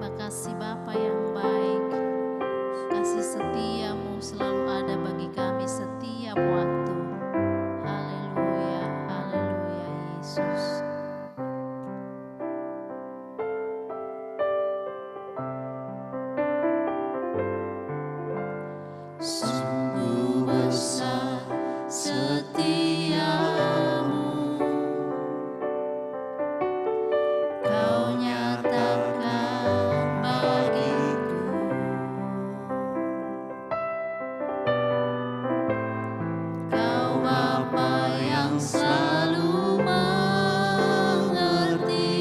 Terima kasih Bapa yang baik. Kasih setiamu selalu ada bagi kami setiap waktu. Haleluya, haleluya Yesus. Sungguh besar setiamu, Kau nyatakan bagiku. Kau Bapa yang selalu mengerti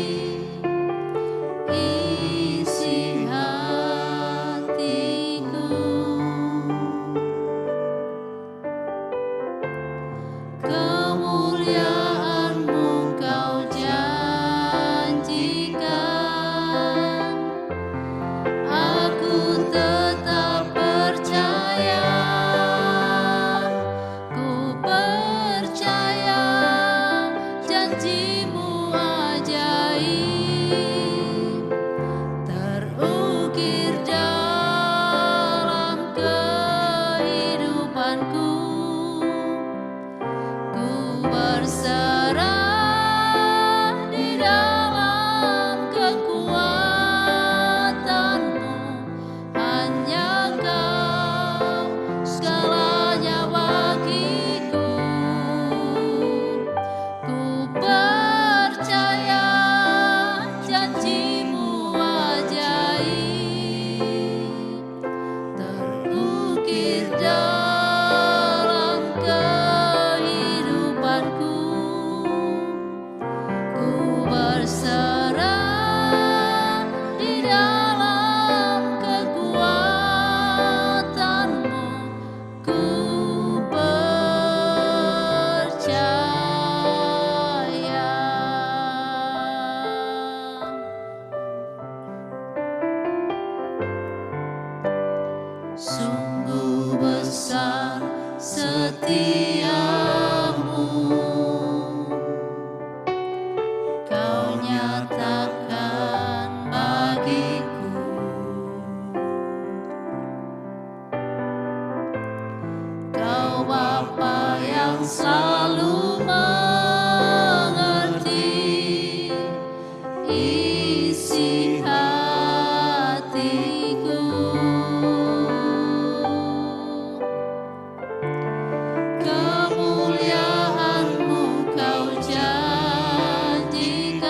isi hatiku. Kemuliaan-Mu Kau janjikan, aku tetap percaya. Ku percaya janji-Mu ajaib terukir dalam kehidupanku. Ku berserah di dalam kekuatan-Mu, hanya Kau segalanya bagiku. Ku percaya janji-Mu ajaib terukir dalam kehidupanku. Ku berserah di dalam kekuatan-Mu. Ku percaya. Sungguh besar setiamu, Kau nyatakan bagiku. Kau Bapa yang selalu mengerti isi hatiku. Kemuliaan-Mu Kau janjikan,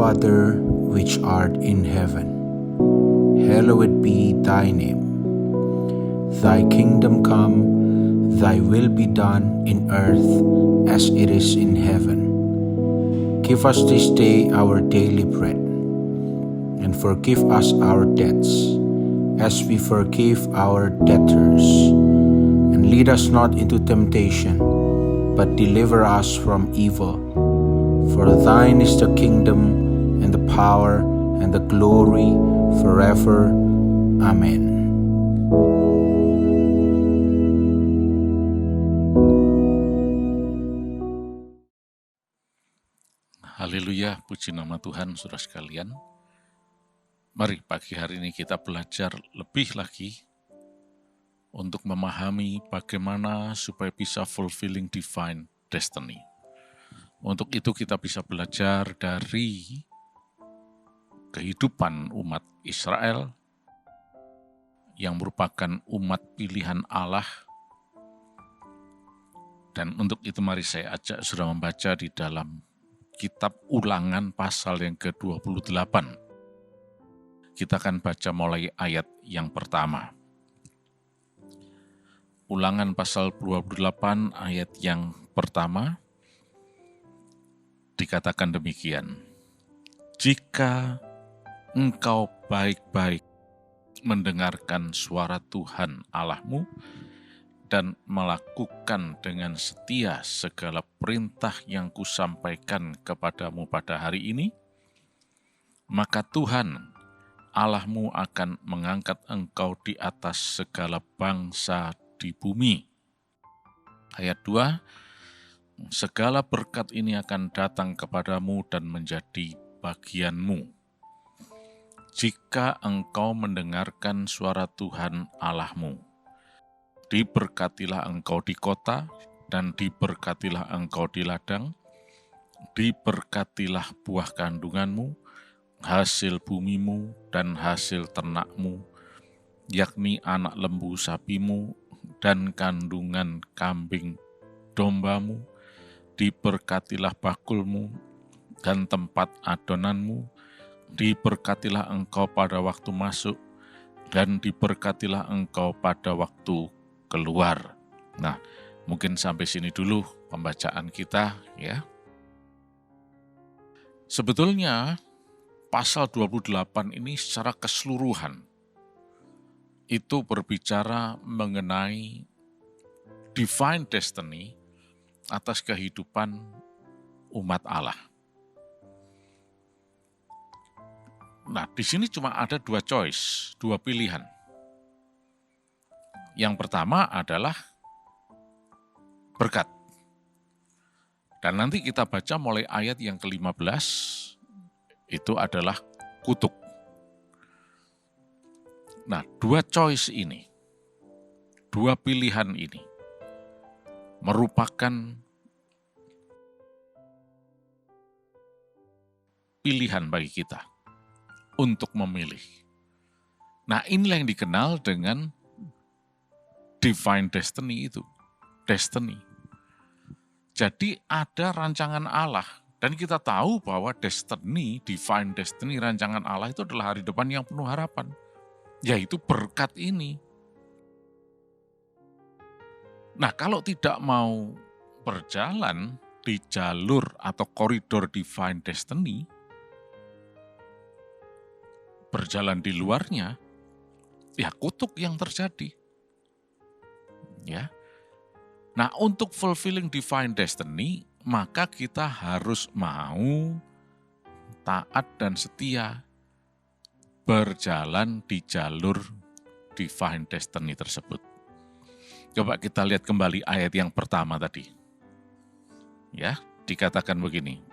Father which art in heaven, hallowed be thy name. Thy kingdom come, thy will be done in earth as it is in heaven. Give us this day our daily bread, and forgive us our debts, as we forgive our debtors. And lead us not into temptation, but deliver us from evil. For thine is the kingdom, and the power, and the glory, forever. Amen. Haleluya, puji nama Tuhan, saudara sekalian. Mari pagi hari ini kita belajar lebih lagi untuk memahami bagaimana supaya bisa fulfilling divine destiny. Untuk itu kita bisa belajar dari kehidupan umat Israel yang merupakan umat pilihan Allah. Dan untuk itu mari saya ajak saudara membaca di dalam Kitab Ulangan pasal yang ke-28. Kita akan baca mulai ayat yang pertama. Ulangan pasal 28 ayat yang pertama dikatakan demikian. Jika engkau baik-baik mendengarkan suara Tuhan Allahmu dan melakukan dengan setia segala perintah yang kusampaikan kepadamu pada hari ini, maka Tuhan Allahmu akan mengangkat engkau di atas segala bangsa di bumi. Ayat 2, segala berkat ini akan datang kepadamu dan menjadi bagianmu, jika engkau mendengarkan suara Tuhan Allahmu. Diberkatilah engkau di kota, dan diberkatilah engkau di ladang, diberkatilah buah kandunganmu, hasil bumimu, dan hasil ternakmu, yakni anak lembu sapimu, dan kandungan kambing dombamu, diberkatilah bakulmu, dan tempat adonanmu, diberkatilah engkau pada waktu masuk, dan diberkatilah engkau pada waktu keluar. Nah, mungkin sampai sini dulu pembacaan kita ya. Sebetulnya pasal 28 ini secara keseluruhan itu berbicara mengenai divine destiny atas kehidupan umat Allah. Nah, di sini cuma ada dua choice, dua pilihan. Yang pertama adalah berkat. Dan nanti kita baca mulai ayat yang ke-15, itu adalah kutuk. Nah, dua choice ini, dua pilihan ini, merupakan pilihan bagi kita untuk memilih. Nah, inilah yang dikenal dengan divine destiny itu, destiny. Jadi ada rancangan Allah, dan kita tahu bahwa destiny, divine destiny, rancangan Allah itu adalah hari depan yang penuh harapan, yaitu berkat ini. Nah, kalau tidak mau berjalan di jalur atau koridor divine destiny, berjalan di luarnya, ya kutuk yang terjadi. Ya. Nah, untuk fulfilling divine destiny, maka kita harus mau taat dan setia berjalan di jalur divine destiny tersebut. Coba kita lihat kembali ayat yang pertama tadi. Ya, dikatakan begini.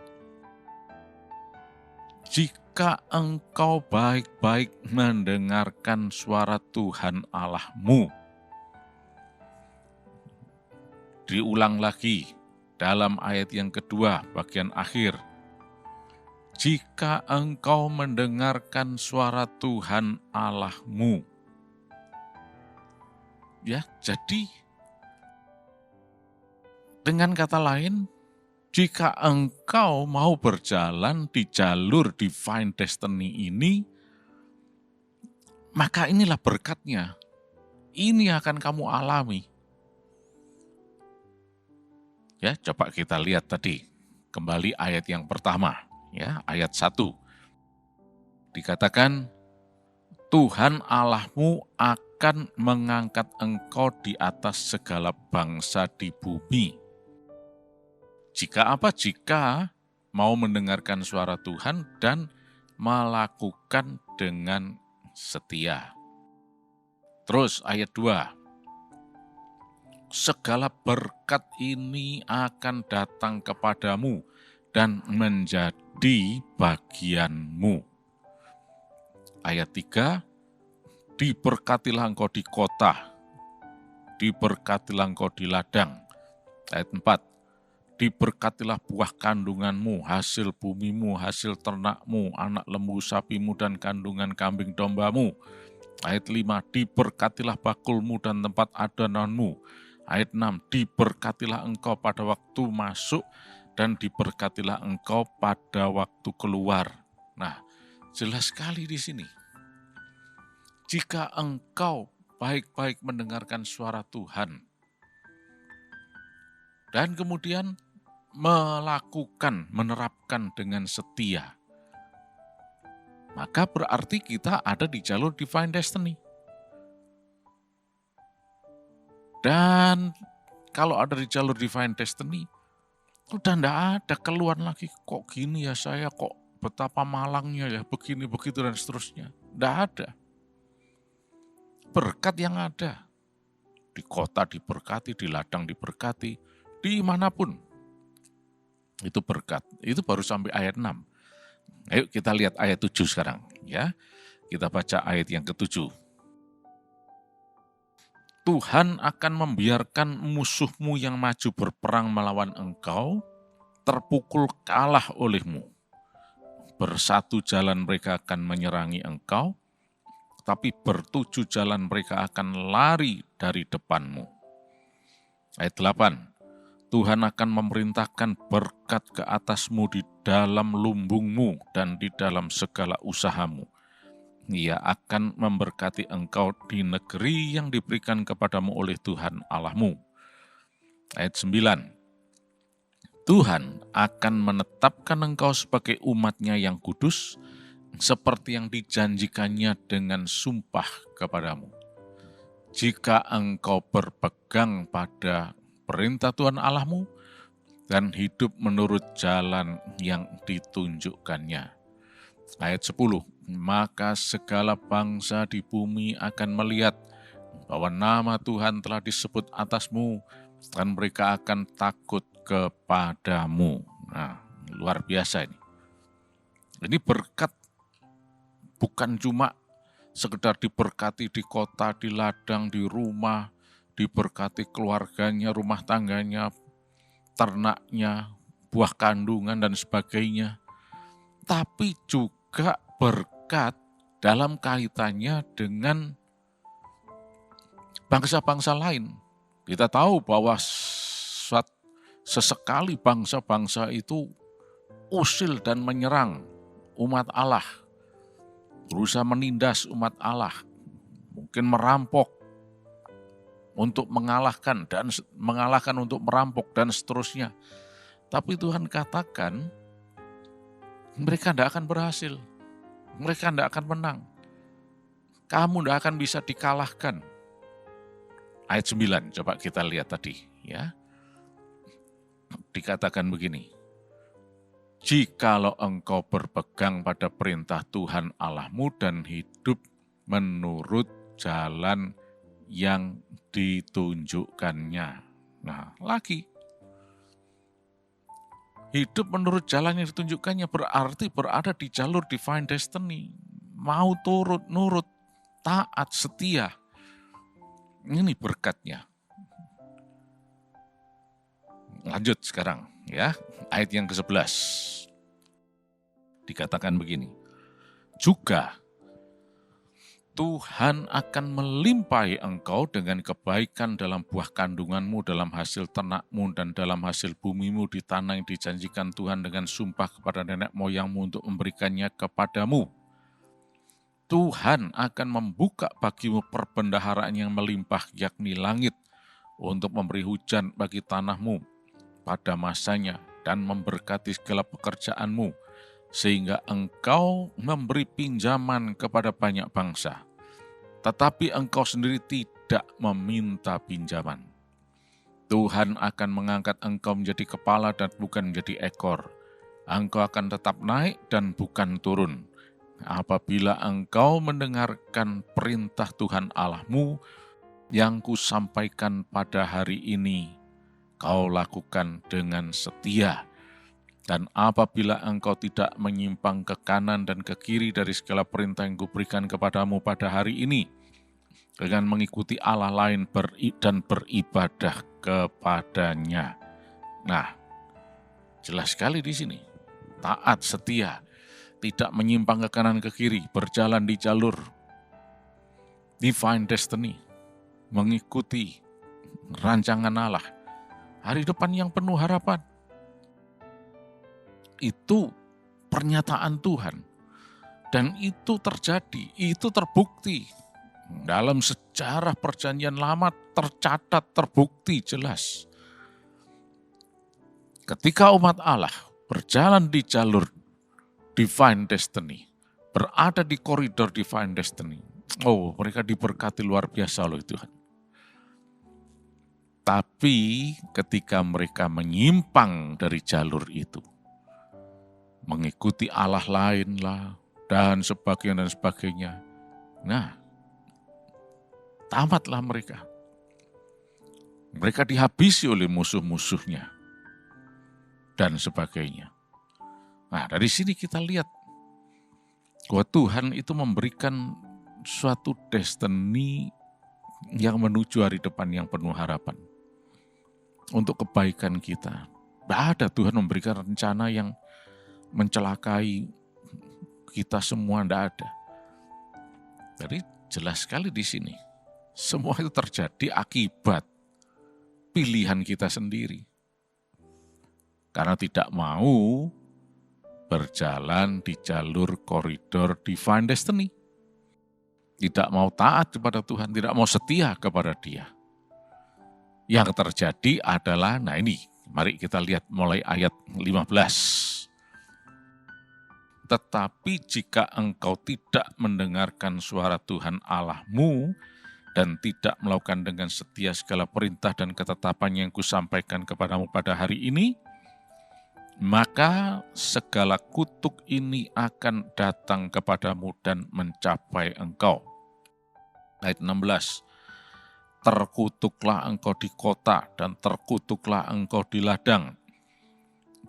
Jika engkau baik-baik mendengarkan suara Tuhan Allahmu. Diulang lagi dalam ayat yang kedua, bagian akhir. Jika engkau mendengarkan suara Tuhan Allahmu. Ya, jadi dengan kata lain, Jika engkau mau berjalan di jalur divine destiny ini, maka inilah berkatnya. Ini akan kamu alami. Ya, coba kita lihat tadi. Kembali ayat yang pertama, ya, ayat 1. Dikatakan, Tuhan Allahmu akan mengangkat engkau di atas segala bangsa di bumi. Jika apa? Jika mau mendengarkan suara Tuhan dan melakukan dengan setia. Terus ayat 2. Segala berkat ini akan datang kepadamu dan menjadi bagianmu. Ayat 3. Diberkatilah engkau di kota, diberkatilah engkau di ladang. Ayat 4. Diberkatilah buah kandunganmu, hasil bumimu, hasil ternakmu, anak lembu sapimu dan kandungan kambing dombamu. Ayat 5, diberkatilah bakulmu dan tempat adananmu. Ayat 6, diberkatilah engkau pada waktu masuk dan diberkatilah engkau pada waktu keluar. Nah, jelas sekali di sini. Jika engkau baik-baik mendengarkan suara Tuhan dan kemudian menerapkan dengan setia, maka berarti kita ada di jalur divine destiny. Dan kalau ada di jalur divine destiny, udah enggak ada keluhan lagi, kok gini ya saya, kok betapa malangnya ya, begini, begitu, dan seterusnya. Enggak ada. Berkat yang ada. Di kota diberkati, di ladang diberkati, dimanapun. Itu berkat. Itu baru sampai ayat 6. Ayo kita lihat ayat 7 sekarang. Ya, kita baca ayat yang ke-7. Tuhan akan membiarkan musuhmu yang maju berperang melawan engkau, terpukul kalah olehmu. Bersatu jalan mereka akan menyerangi engkau, tapi bertujuh jalan mereka akan lari dari depanmu. Ayat 8. Tuhan akan memerintahkan berkat ke atasmu di dalam lumbungmu dan di dalam segala usahamu. Ia akan memberkati engkau di negeri yang diberikan kepadamu oleh Tuhan Allahmu. Ayat 9. Tuhan akan menetapkan engkau sebagai umat-Nya yang kudus, seperti yang dijanjikannya dengan sumpah kepadamu. Jika engkau berpegang pada perintah Tuhan Allahmu dan hidup menurut jalan yang ditunjukkannya. Ayat 10, maka segala bangsa di bumi akan melihat bahwa nama Tuhan telah disebut atasmu dan mereka akan takut kepadamu. Nah, luar biasa ini. Ini berkat bukan cuma sekedar diberkati di kota, di ladang, di rumah, diberkati keluarganya, rumah tangganya, ternaknya, buah kandungan dan sebagainya. Tapi juga berkat dalam kaitannya dengan bangsa-bangsa lain. Kita tahu bahwa sesekali bangsa-bangsa itu usil dan menyerang umat Allah, berusaha menindas umat Allah, mungkin merampok untuk mengalahkan untuk merampok dan seterusnya. Tapi Tuhan katakan mereka tidak akan berhasil, mereka tidak akan menang, kamu tidak akan bisa dikalahkan. Ayat 9, coba kita lihat tadi, ya. Dikatakan begini, jikalau engkau berpegang pada perintah Tuhan Allahmu dan hidup menurut jalan yang ditunjukkannya. Nah, lagi. Hidup menurut jalan yang ditunjukkannya berarti berada di jalur divine destiny. Mau turut, nurut, taat, setia. Ini berkatnya. Lanjut sekarang, ya. Ayat yang ke-11. Dikatakan begini. Juga Tuhan akan melimpahi engkau dengan kebaikan dalam buah kandunganmu, dalam hasil ternakmu, dan dalam hasil bumimu di tanah yang dijanjikan Tuhan dengan sumpah kepada nenek moyangmu untuk memberikannya kepadamu. Tuhan akan membuka bagimu perbendaharaan yang melimpah, yakni langit, untuk memberi hujan bagi tanahmu pada masanya dan memberkati segala pekerjaanmu, sehingga engkau memberi pinjaman kepada banyak bangsa. Tetapi engkau sendiri tidak meminta pinjaman. Tuhan akan mengangkat engkau menjadi kepala dan bukan menjadi ekor. Engkau akan tetap naik dan bukan turun. Apabila engkau mendengarkan perintah Tuhan Allahmu yang kusampaikan pada hari ini, kau lakukan dengan setia. Dan apabila engkau tidak menyimpang ke kanan dan ke kiri dari segala perintah yang kuberikan kepadamu pada hari ini, dengan mengikuti Allah lain dan beribadah kepadanya. Nah, jelas sekali di sini. Taat, setia, tidak menyimpang ke kanan ke kiri, berjalan di jalur divine destiny, mengikuti rancangan Allah, hari depan yang penuh harapan. Itu pernyataan Tuhan. Dan itu terjadi, itu terbukti. Dalam sejarah perjanjian lama tercatat, terbukti jelas. Ketika umat Allah berjalan di jalur divine destiny, berada di koridor divine destiny, mereka diberkati luar biasa oleh Tuhan. Tapi ketika mereka menyimpang dari jalur itu, mengikuti Allah lain lah, dan sebagainya. Nah, tamatlah mereka. Mereka dihabisi oleh musuh-musuhnya, dan sebagainya. Nah, dari sini kita lihat bahwa Tuhan itu memberikan suatu destiny yang menuju hari depan yang penuh harapan. Untuk kebaikan kita. Tidak ada Tuhan memberikan rencana yang mencelakai kita semua, tidak ada. Jadi jelas sekali di sini. Semua itu terjadi akibat pilihan kita sendiri. Karena tidak mau berjalan di jalur koridor divine destiny. Tidak mau taat kepada Tuhan, tidak mau setia kepada Dia. Yang terjadi adalah, nah ini, mari kita lihat mulai ayat 15. Tetapi jika engkau tidak mendengarkan suara Tuhan Allahmu dan tidak melakukan dengan setia segala perintah dan ketetapan yang kusampaikan kepadamu pada hari ini, maka segala kutuk ini akan datang kepadamu dan mencapai engkau. Ayat 16. Terkutuklah engkau di kota dan terkutuklah engkau di ladang.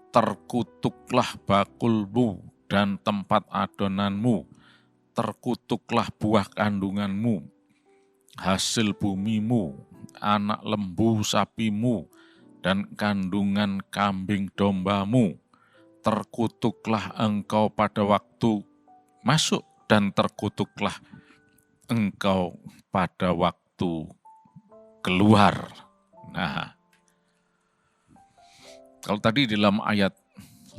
Terkutuklah bakulmu dan tempat adonanmu, terkutuklah buah kandunganmu, hasil bumimu, anak lembu sapimu, dan kandungan kambing dombamu. Terkutuklah engkau pada waktu masuk, dan terkutuklah engkau pada waktu keluar. Nah, kalau tadi dalam ayat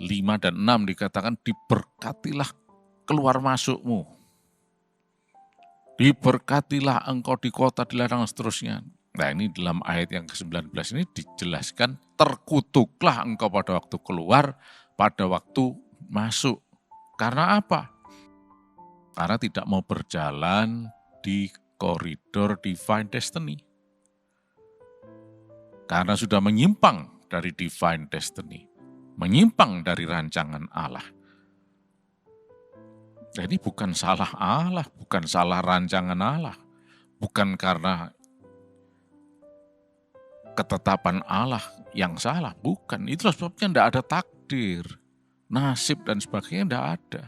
5 dan 6 dikatakan diberkatilah keluar masukmu. Diberkatilah engkau di kota, di ladang, dan seterusnya. Nah, ini dalam ayat yang ke-19 ini dijelaskan terkutuklah engkau pada waktu keluar, pada waktu masuk. Karena apa? Karena tidak mau berjalan di koridor divine destiny. Karena sudah menyimpang dari divine destiny. Menyimpang dari rancangan Allah. Jadi bukan salah Allah, bukan salah rancangan Allah. Bukan karena ketetapan Allah yang salah, bukan. Itulah sebabnya tidak ada takdir, nasib dan sebagainya, tidak ada.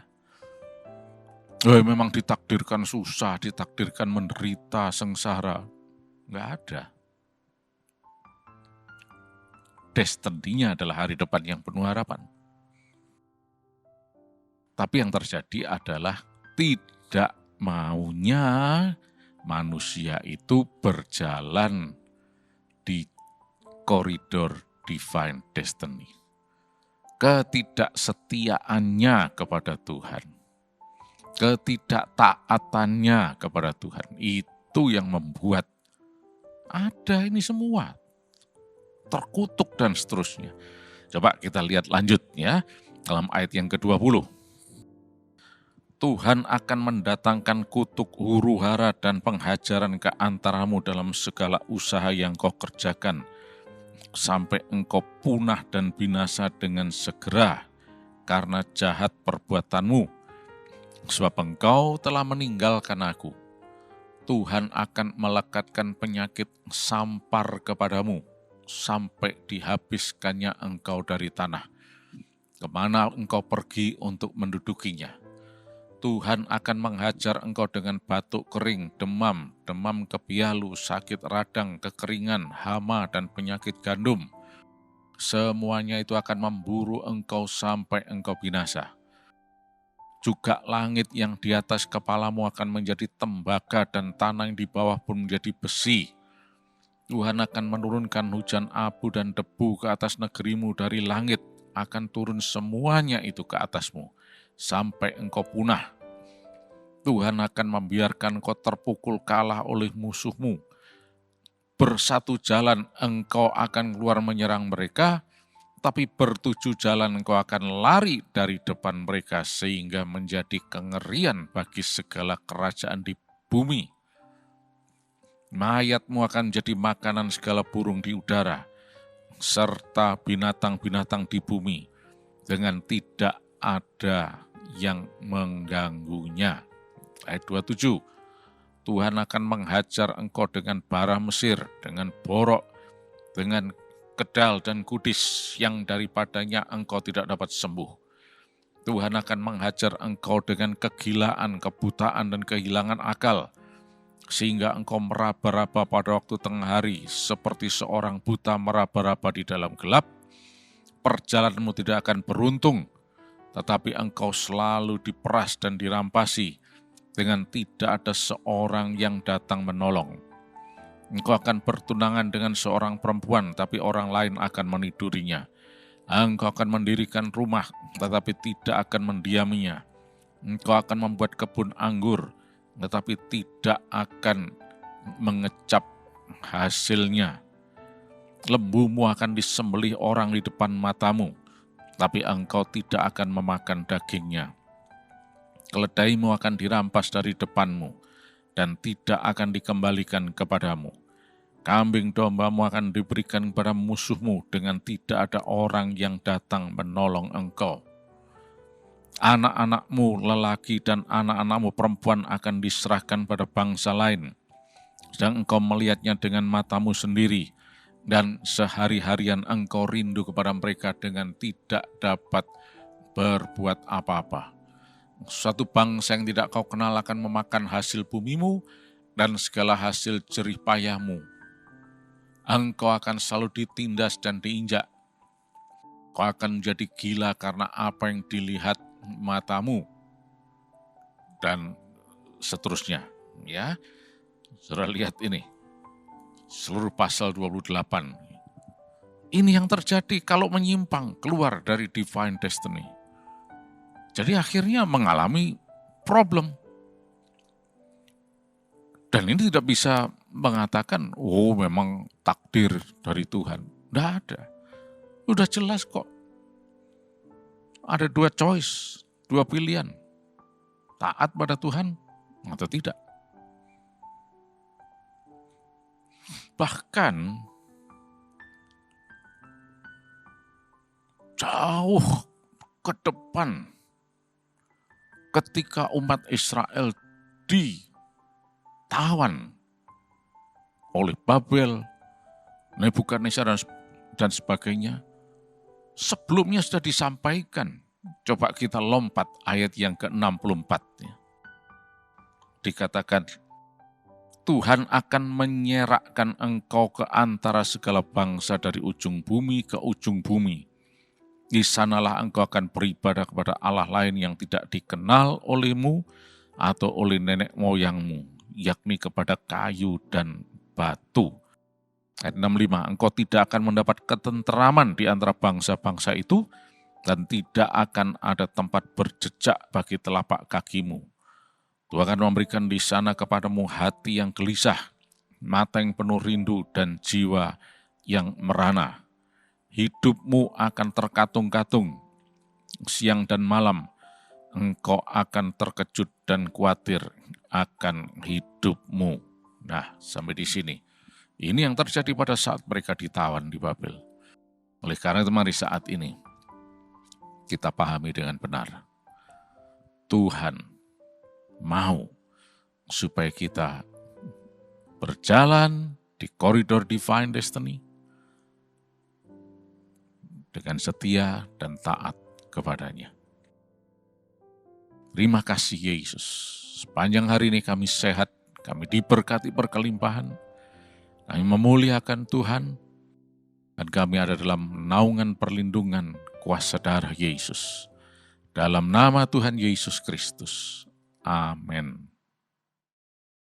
Memang ditakdirkan susah, ditakdirkan menderita, sengsara. Tidak ada. Destiny-nya adalah hari depan yang penuh harapan. Tapi yang terjadi adalah tidak maunya manusia itu berjalan di koridor divine destiny. Ketidaksetiaannya kepada Tuhan, ketidaktaatannya kepada Tuhan, itu yang membuat ada ini semua, terkutuk dan seterusnya. Coba kita lihat lanjut ya, dalam ayat yang ke-20. Tuhan akan mendatangkan kutuk huru-hara dan penghajaran ke antaramu dalam segala usaha yang kau kerjakan, sampai engkau punah dan binasa dengan segera karena jahat perbuatanmu. Sebab engkau telah meninggalkan aku. Tuhan akan melekatkan penyakit sampar kepadamu, sampai dihabiskannya engkau dari tanah, kemana engkau pergi untuk mendudukinya. Tuhan akan menghajar engkau dengan batuk kering, demam kebialu, sakit radang, kekeringan, hama, dan penyakit gandum. Semuanya itu akan memburu engkau sampai engkau binasa. Juga langit yang di atas kepalamu akan menjadi tembaga dan tanah yang di bawah pun menjadi besi. Tuhan akan menurunkan hujan abu dan debu ke atas negerimu dari langit, akan turun semuanya itu ke atasmu, sampai engkau punah. Tuhan akan membiarkan engkau terpukul kalah oleh musuhmu. Bersatu jalan engkau akan keluar menyerang mereka, tapi bertujuh jalan engkau akan lari dari depan mereka, sehingga menjadi kengerian bagi segala kerajaan di bumi. Mayatmu akan menjadi makanan segala burung di udara, serta binatang-binatang di bumi, dengan tidak ada yang mengganggunya. Ayat 27, Tuhan akan menghajar engkau dengan bara Mesir, dengan borok, dengan kedal dan kudis yang daripadanya engkau tidak dapat sembuh. Tuhan akan menghajar engkau dengan kegilaan, kebutaan, dan kehilangan akal, sehingga engkau meraba-raba pada waktu tengah hari, seperti seorang buta meraba-raba di dalam gelap. Perjalananmu tidak akan beruntung, tetapi engkau selalu diperas dan dirampasi, dengan tidak ada seorang yang datang menolong. Engkau akan bertunangan dengan seorang perempuan, tapi orang lain akan menidurinya. Engkau akan mendirikan rumah, tetapi tidak akan mendiaminya. Engkau akan membuat kebun anggur, tetapi tidak akan mengecap hasilnya. Lembumu akan disembelih orang di depan matamu, tapi engkau tidak akan memakan dagingnya. Keledaimu akan dirampas dari depanmu, dan tidak akan dikembalikan kepadamu. Kambing dombamu akan diberikan kepada musuhmu, dengan tidak ada orang yang datang menolong engkau. Anak-anakmu lelaki dan anak-anakmu perempuan akan diserahkan pada bangsa lain, sedang engkau melihatnya dengan matamu sendiri, dan sehari-harian engkau rindu kepada mereka dengan tidak dapat berbuat apa-apa. Suatu bangsa yang tidak kau kenal akan memakan hasil bumimu dan segala hasil jerih payahmu. Engkau akan selalu ditindas dan diinjak. Kau akan menjadi gila karena apa yang dilihat matamu. Dan seterusnya. Ya, saudara lihat ini. Seluruh pasal 28. Ini yang terjadi kalau menyimpang keluar dari divine destiny. Jadi akhirnya mengalami problem. Dan ini tidak bisa mengatakan, oh memang takdir dari Tuhan. Tidak ada. Udah jelas kok. Ada dua choice, dua pilihan. Taat pada Tuhan atau tidak. Bahkan jauh ke depan, ketika umat Israel ditawan oleh Babel, Nebukadnezar dan sebagainya, sebelumnya sudah disampaikan. Coba kita lompat ayat yang ke-64. Dikatakan, Tuhan akan menyerakkan engkau ke antara segala bangsa dari ujung bumi ke ujung bumi. Di sanalah engkau akan beribadah kepada Allah lain yang tidak dikenal olehmu, atau oleh nenek moyangmu, yakni kepada kayu dan batu. Ayat 65, engkau tidak akan mendapat ketenteraman di antara bangsa-bangsa itu, dan tidak akan ada tempat berjejak bagi telapak kakimu. Tuhan akan memberikan di sana kepadamu hati yang gelisah, mata yang penuh rindu, dan jiwa yang merana. Hidupmu akan terkatung-katung, siang dan malam engkau akan terkejut dan khawatir akan hidupmu. Nah, sampai di sini. Ini yang terjadi pada saat mereka ditawan di Babel. Oleh karena itu mari saat ini kita pahami dengan benar. Tuhan mau supaya kita berjalan di koridor divine destiny dengan setia dan taat kepadanya. Terima kasih Yesus. Sepanjang hari ini kami sehat, kami diberkati berkelimpahan, kami memuliakan Tuhan, dan kami ada dalam naungan perlindungan kuasa darah Yesus. Dalam nama Tuhan Yesus Kristus. Amin.